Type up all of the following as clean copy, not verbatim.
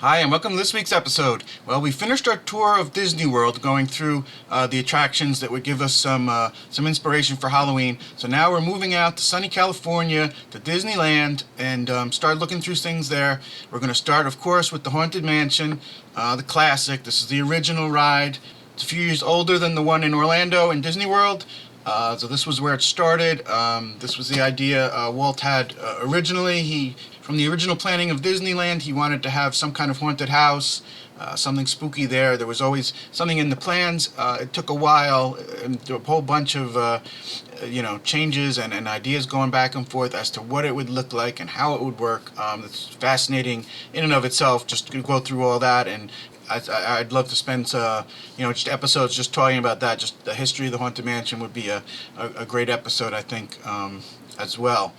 Hi, and welcome to this week's episode. Well, we finished our tour of Disney World, going through the attractions that would give us some inspiration for Halloween. So now we're moving out to sunny California, to Disneyland, and start looking through things there. We're going to start, of course, with the Haunted Mansion, the classic. This is the original ride. It's a few years older than the one in Orlando in Disney World. So this was where it started. This was the idea Walt had originally. From the original planning of Disneyland, he wanted to have some kind of haunted house, something spooky there. There was always something in the plans. It took a while, and a whole bunch of changes and ideas going back and forth as to what it would look like and how it would work. It's fascinating in and of itself just to go through all that, and I'd love to spend just episodes just talking about that. Just the history of the Haunted Mansion would be a great episode, I think, as well.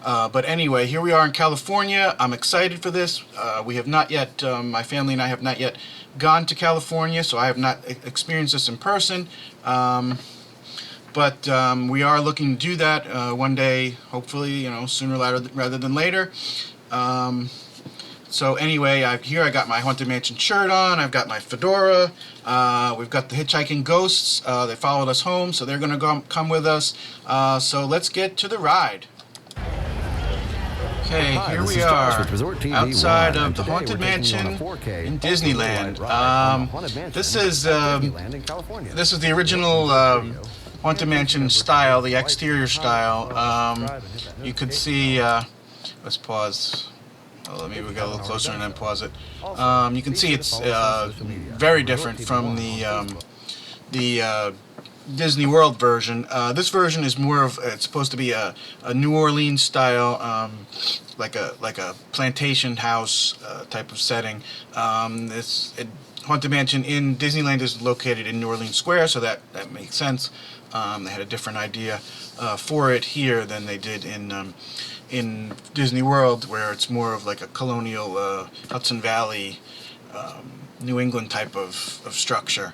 But anyway, here we are in California. I'm excited for this. We have not yet, my family and I have not yet gone to California, so I have not experienced this in person. But we are looking to do that one day, hopefully, sooner rather than later. So anyway, here I got my Haunted Mansion shirt on. I've got my fedora. We've got the hitchhiking ghosts. They followed us home, so they're going to come with us. So let's get to the ride. Okay, here we are outside of the Haunted Mansion in Disneyland. This is the original Haunted Mansion style, the exterior style. You could see. Let's pause. Let me get a little closer and then pause it. You can see it's very different from the Disney World version. This version is more of, it's supposed to be a New Orleans style, like a plantation house type of setting. Haunted Mansion in Disneyland is located in New Orleans Square, so that makes sense. They had a different idea for it here than they did in Disney World, where it's more of like a colonial Hudson Valley, New England type of structure.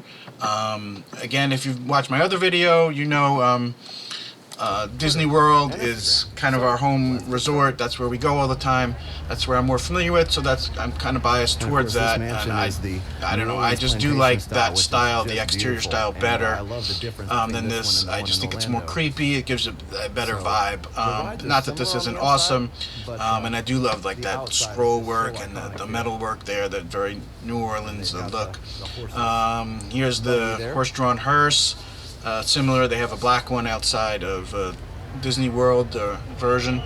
Again, if you've watched my other video, Disney World is kind of our home resort. That's where we go all the time. That's where I'm more familiar with, so I'm kind of biased towards that. And I don't know, I just do like that style, the exterior style, better than this. I just think it's more creepy. It gives a better vibe. Not that this isn't awesome, and I do love like that scroll work and the metal work there, that very New Orleans look. Here's the horse-drawn hearse. Similar, they have a black one outside of Disney World version.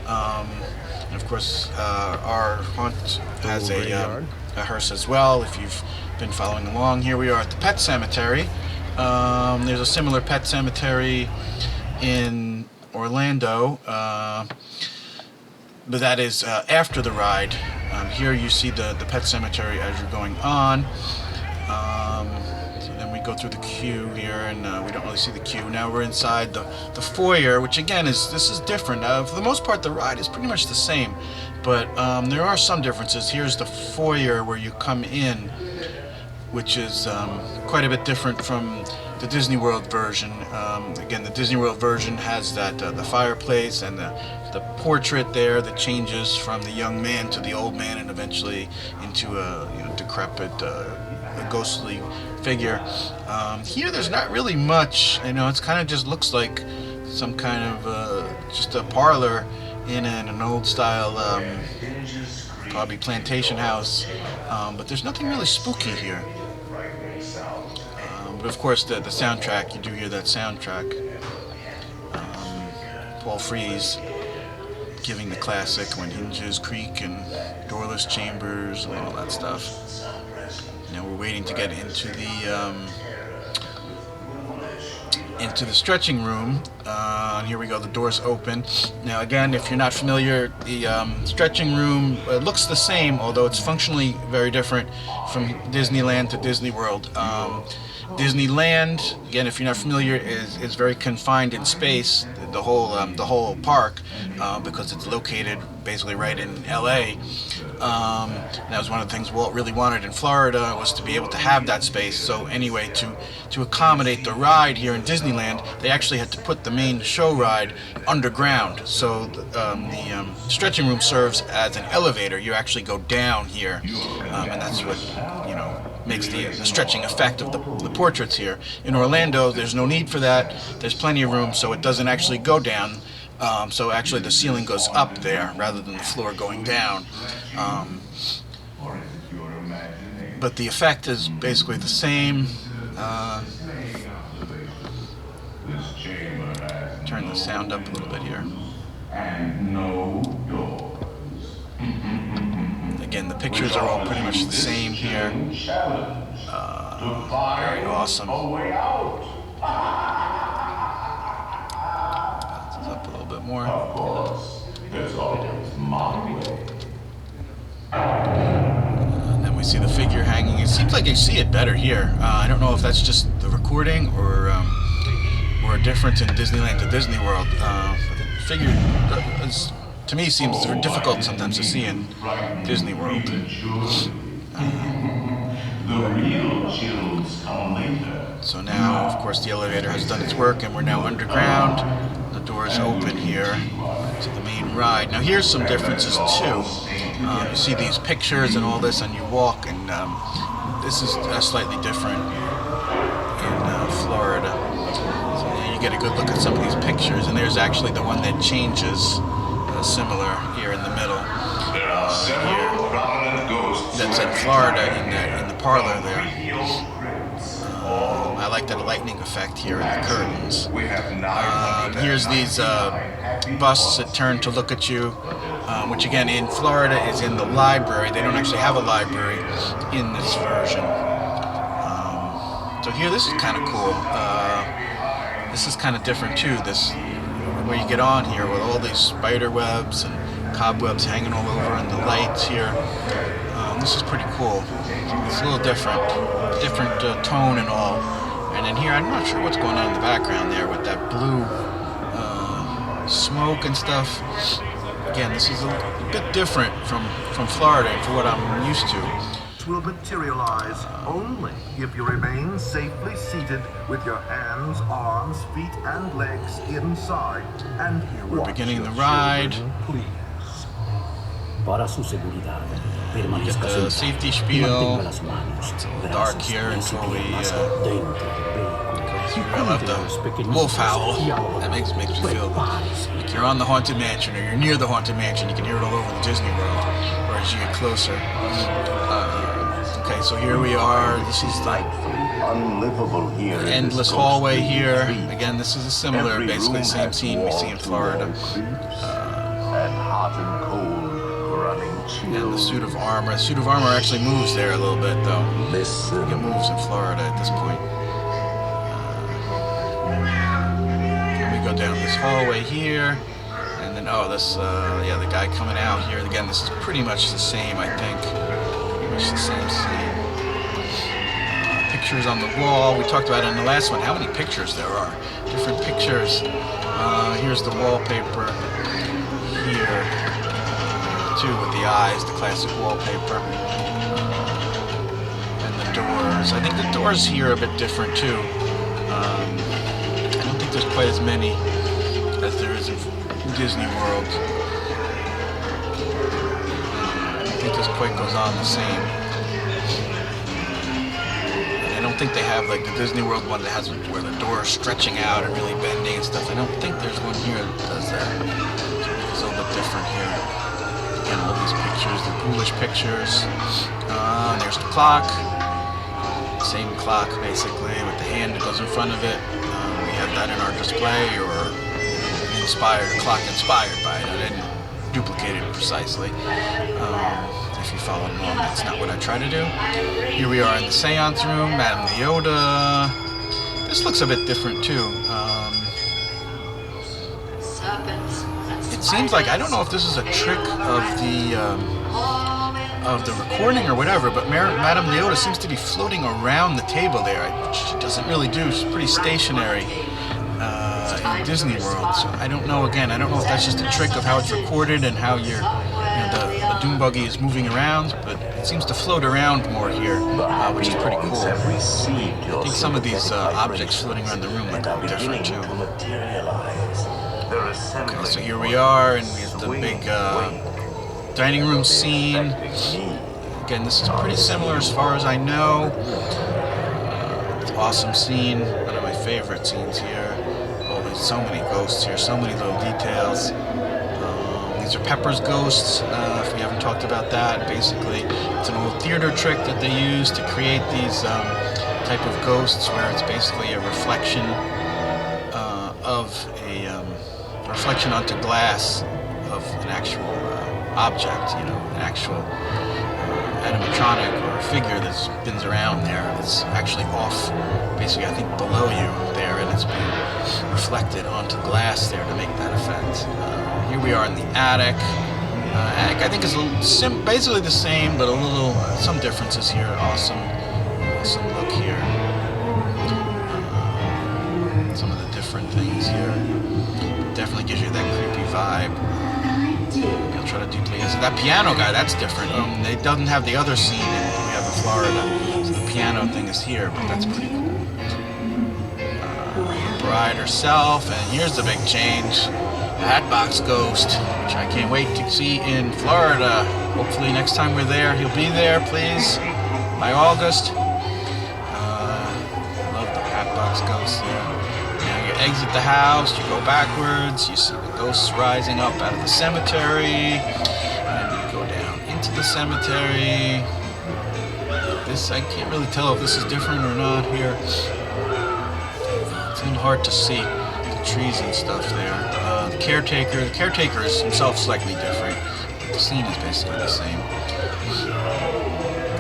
And of course, our haunt has a hearse as well, if you've been following along. Here we are at the Pet Cemetery. There's a similar pet cemetery in Orlando, but that is after the ride. Here you see the Pet Cemetery as you're going on. Go through the queue here, and we don't really see the queue. Now we're inside the foyer, which again this is different. For the most part, the ride is pretty much the same, but there are some differences. Here's the foyer where you come in, which is quite a bit different from the Disney World version. Again, the Disney World version has that the fireplace and the portrait there that changes from the young man to the old man, and eventually into a decrepit, a ghostly figure. Here there's not really much, it's kind of just looks like some kind of just a parlor in an old style probably plantation house, but there's nothing really spooky here. But of course the soundtrack, you do hear that soundtrack. Paul Frees giving the classic When Hinges Creak and Doorless Chambers and all that stuff. Now we're waiting to get into the stretching room. Here we go, the doors open. Now again, if you're not familiar, the stretching room looks the same, although it's functionally very different from Disneyland to Disney World. Disneyland, again, if you're not familiar, is very confined in space, the whole park, because it's located basically right in LA. That was one of the things Walt really wanted in Florida, was to be able to have that space. So anyway, to accommodate the ride here in Disneyland, they actually had to put the main show ride underground. So the stretching room serves as an elevator. You actually go down here, and that's what, you know, makes the stretching effect of the portraits here. In Orlando, there's no need for that. There's plenty of room, so it doesn't actually go down. So actually the ceiling goes up there rather than the floor going down. But the effect is basically the same. Turn the sound up a little bit here. Again, the pictures are all pretty much the same here. Very awesome. This up a little bit more. Of course, there's always my way. And then we see the figure hanging. It seems like you see it better here. I don't know if that's just the recording or a difference in Disneyland to Disney World. But the figure is, to me, seems difficult sometimes to see in Disney World. The real chills come later. So now, of course, the elevator has done its work, and we're now underground. The doors open here to the main ride. Now, here's some differences too. You see these pictures and all this, and you walk, and this is slightly different in Florida. So you get a good look at some of these pictures, and there's actually the one that changes, similar here in the middle. There are several prominent ghosts. That's in Florida in the parlor there. I like that lightning effect here in the curtains. Here's these busts that turn to look at you, which again in Florida is in the library. They don't actually have a library in this version. So here, this is kind of cool. This is kind of different too. This, where you get on here with all these spider webs and cobwebs hanging all over, and the lights here. This is pretty cool. It's a little different tone and all. And then here, I'm not sure what's going on in the background there with that blue smoke and stuff. Again, this is a bit different from Florida and for what I'm used to. Will materialize only if you remain safely seated with your hands, arms, feet, and legs inside. And we're beginning the ride. Please. Para su seguridad, Get the safety spiel. It's a little dark here until we I love the wolf howl. That makes me feel like you're on the Haunted Mansion or you're near the Haunted Mansion. You can hear it all over the Disney World, or as you get closer. Okay, so here we are. This is the Unlivable here. endless hallway here. Again, this is a similar, basically the same scene we see in Florida. And hot and cold, running chill. And the suit of armor. The suit of armor actually moves there a little bit, though. Listen. It moves in Florida at this point. And we go down this hallway here. And then, oh, this, yeah, the guy coming out here. Again, this is pretty much the same, I think. Pretty much the same scene. Pictures on the wall. We talked about it in the last one, how many pictures there are. Different pictures. Here's the wallpaper here, too, with the eyes, the classic wallpaper. And the doors. I think the doors here are a bit different, too. I don't think there's quite as many as there is in Disney World. I don't think this quite goes on the same. I don't think they have like the Disney World one that has where the door is stretching out and really bending and stuff. I don't think there's one here that does that. It's a little bit different here. Again, all these pictures, the ghoulish pictures. And there's the clock. Same clock basically with the hand that goes in front of it. We have that in our display, or inspired, a clock inspired by it. I didn't duplicate it precisely. If you followed along, that's not what I try to do. Here we are in the seance room, Madame Leota. This looks a bit different too. It seems like, I don't know if this is a trick of the recording or whatever, but Madame Leota seems to be floating around the table there. She doesn't really do. She's pretty stationary. in Disney World. So I don't know. Again, I don't know if that's just a trick of how it's recorded and how the dune buggy is moving around, but it seems to float around more here, which is pretty cool. I think some of these objects floating around the room look a little different too. Okay, so here we are, and we have the big dining room scene. Again, this is pretty similar as far as I know. It's an awesome scene, one of my favorite scenes here. Oh, there's so many ghosts here, so many little details. These are Pepper's ghosts, if we haven't talked about that. Basically, it's an old theater trick that they use to create these type of ghosts where it's basically a reflection of a reflection onto glass of an actual object, an actual animatronic or a figure that spins around there. It's actually off, basically, I think below you there, and it's being reflected onto glass there to make that effect. Here we are in the attic. Attic, I think, is a little basically the same, but a little some differences here. Awesome look here. Some of the different things here. Definitely gives you that creepy vibe. Maybe I'll try to duplicate it. So that piano guy, that's different. It doesn't have the other scene we have in Florida. So the piano thing is here, but that's pretty cool. The bride herself, and here's the big change. The Hatbox Ghost, which I can't wait to see in Florida. Hopefully next time we're there, he'll be there, please, by August. Love the Hatbox Ghost there. Now you exit the house, you go backwards, you see the ghosts rising up out of the cemetery, and you go down into the cemetery. This, I can't really tell if this is different or not here. It's a little hard to see. Trees and stuff there. The caretaker is himself slightly different, but the scene is basically the same.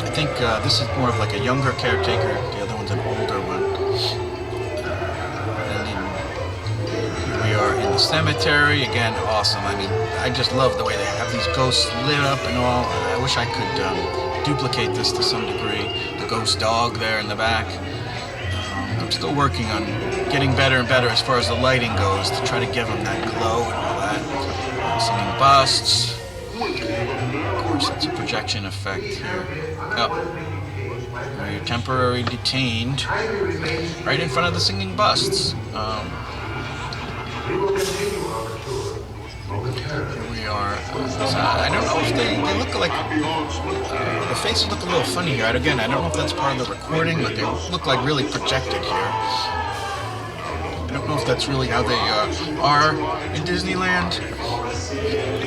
I think this is more of like a younger caretaker, the other one's an older one. And then here we are in the cemetery, again, awesome. I mean, I just love the way they have these ghosts lit up and all. I wish I could duplicate this to some degree. The ghost dog there in the back. I'm still working on getting better and better as far as the lighting goes to try to give them that glow and all that. Singing busts. Of course, it's a projection effect here. Oh, you're temporarily detained right in front of the singing busts. Here we are. I don't know if they look like the faces look a little funny here. Again, I don't know if that's part of the recording, but they look like really projected here. I don't know if that's really how they are in Disneyland,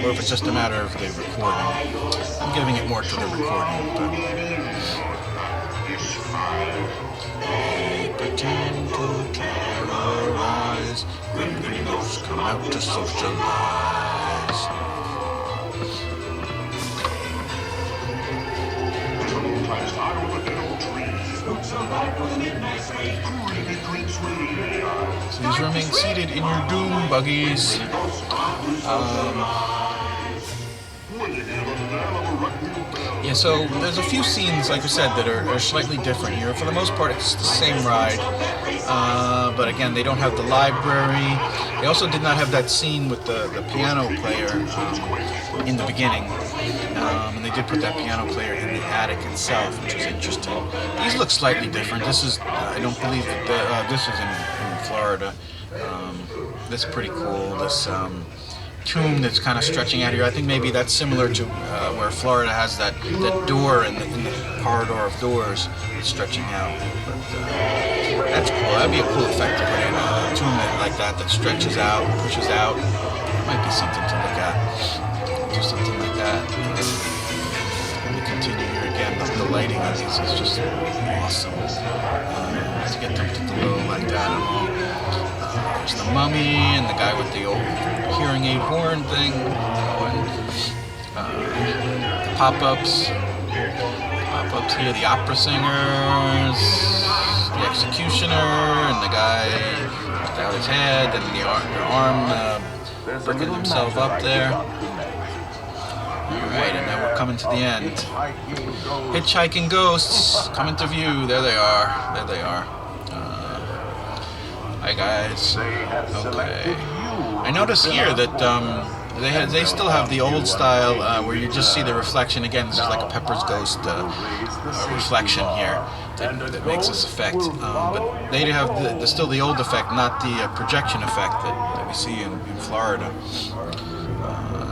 or if it's just a matter of the recording. I'm giving it more to the recording, but they pretend to terrorize when the ghosts come out to socialize. Please remain seated in your doom buggies. Yeah, so there's a few scenes, like I said, that are slightly different here. For the most part, it's the same ride. But again, they don't have the library. They also did not have that scene with the piano player in the beginning. And they did put that piano player in the attic itself, which was interesting. These look slightly different. This is, I don't believe that this is in Florida. This is pretty cool. This tomb that's kind of stretching out here. I think maybe that's similar to where Florida has that door in the corridor of doors that's stretching out. But that's cool. That'd be a cool effect to put in a tomb like that stretches out, pushes out. Might be something to look at. Do something like that. Let me continue here again. The lighting on these is just awesome. To get them to glow like that and all. There's the mummy and the guy with the old hearing aid horn thing. The pop-ups here, the opera singers, the executioner, and the guy without his head, and the arm bringing himself up there. Alright, and now we're coming to the end. Hitchhiking ghosts coming to view. There they are. There they are. Hi guys. They have selected Okay. you. I notice here that they still have the old style where you just see the reflection again. This is like a Pepper's Ghost reflection here that makes this effect. But they have still the old effect, not the projection effect that we see in Florida.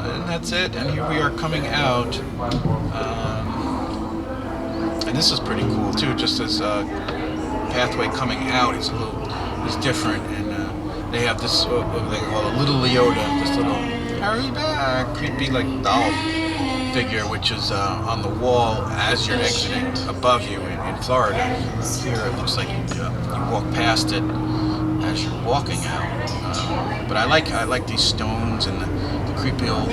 And that's it. And here we are coming out. And this is pretty cool too. Just as pathway coming out is different, and they have this what they call a little Leota, this little hurry back, creepy like doll figure, which is on the wall as you're exiting above you in Florida. Here it looks like you walk past it as you're walking out. But I like these stones and the creepy old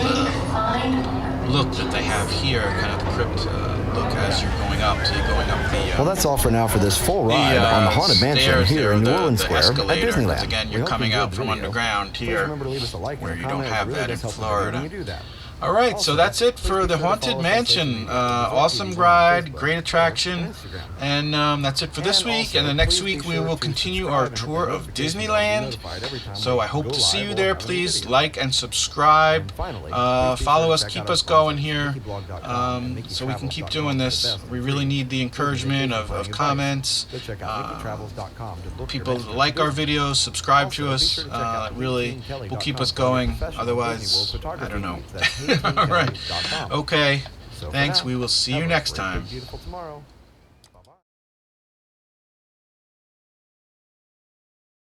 look that they have here, kind of the crypt look as you're going up. So you're going up the. Well, that's all for now for this full ride on the Haunted Mansion here in New Orleans Square at Disneyland. Again, you're coming out from underground here, where you don't have that in Florida. All right, so that's it for the Haunted Mansion. Awesome ride, great attraction, and that's it for this week. And the next week we will continue our tour of Disneyland. So I hope to see you there. Please like and subscribe. Follow us, keep us going here, so we can keep doing this. We really need the encouragement of comments. People like our videos, subscribe to us. Really will keep us going. Otherwise, I don't know. All right. Okay. Thanks. We will see you next time.